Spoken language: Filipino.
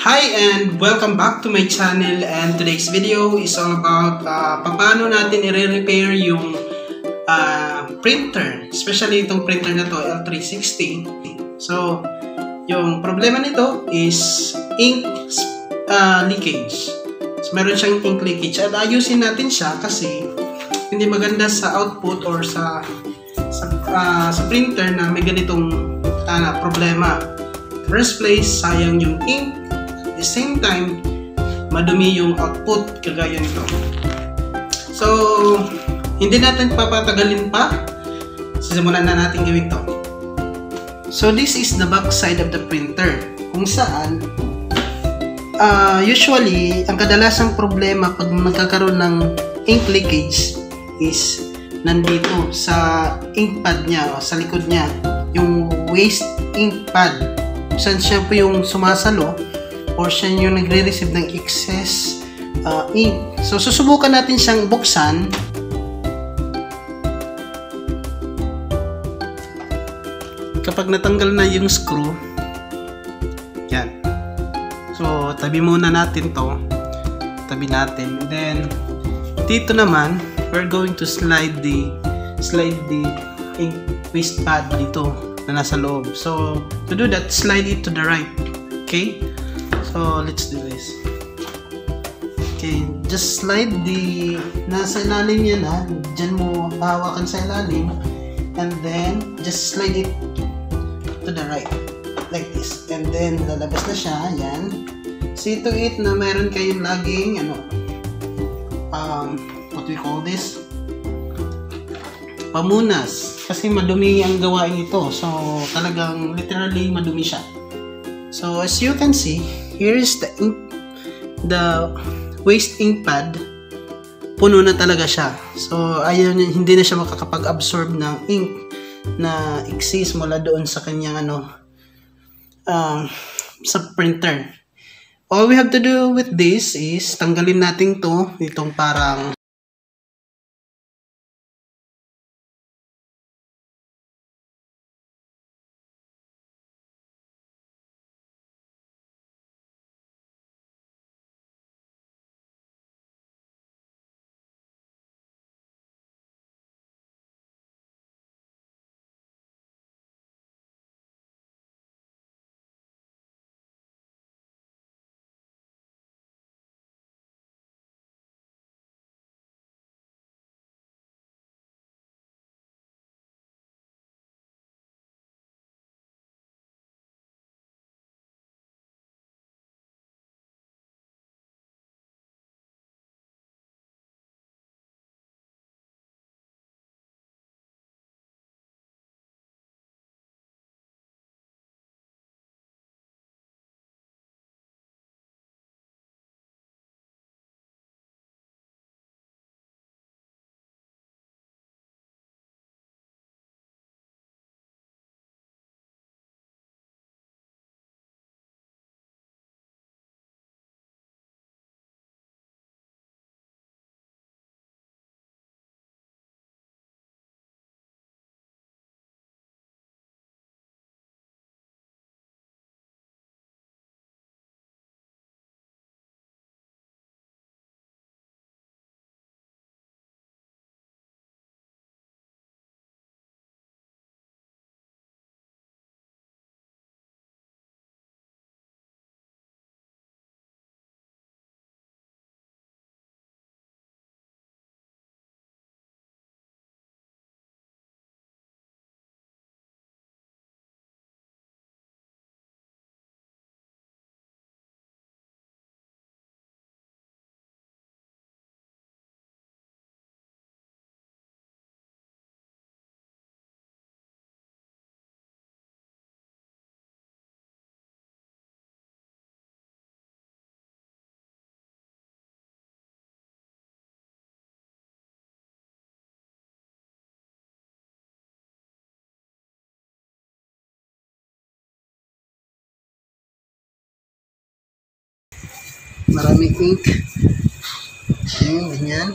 Hi and welcome back to my channel, and today's video is all about paano natin i-repair yung printer, especially itong printer na to, L360. So, yung problema nito is ink leakage. So, meron siyang ink leakage at ayusin natin siya kasi hindi maganda sa output or sa printer na may ganitong problema. First place, sayang yung ink. At the same time, madumi yung output kagaya nito. So, hindi natin papatagalin pa. Simulan na natin gawin to. So, this is the back side of the printer. Kung saan, usually, ang kadalasang problema pag nagkakaroon ng ink leakage is nandito sa ink pad niya o sa likod niya. Yung waste ink pad. Saan siya po yung sumasalo or siya yung nagre-receive ng excess ink. So, susubukan natin siyang buksan. Kapag natanggal na yung screw, yan. So, tabi muna natin to. Tabi natin. And then, dito naman, we're going to slide the ink waste pad dito na nasa loob. So, to do that, slide it to the right. Okay? So, let's do this. Okay, just slide nasa ilalim yan ha. Diyan mo hawakan sa ilalim. And then, just slide it to the right. Like this. And then, lalabas na siya. Yan. See to it na meron kayong laging, what we call this? Pamunas. Kasi madumi ang gawain ito. So, talagang literally madumi siya. So, as you can see, here is the waste ink pad. Puno na talaga siya. So, ayun, hindi na siya makakapag-absorb ng ink na excess mula doon sa kanyang sa printer. All we have to do with this is tanggalin natin itong parang maraming ink. Ayan, ganyan.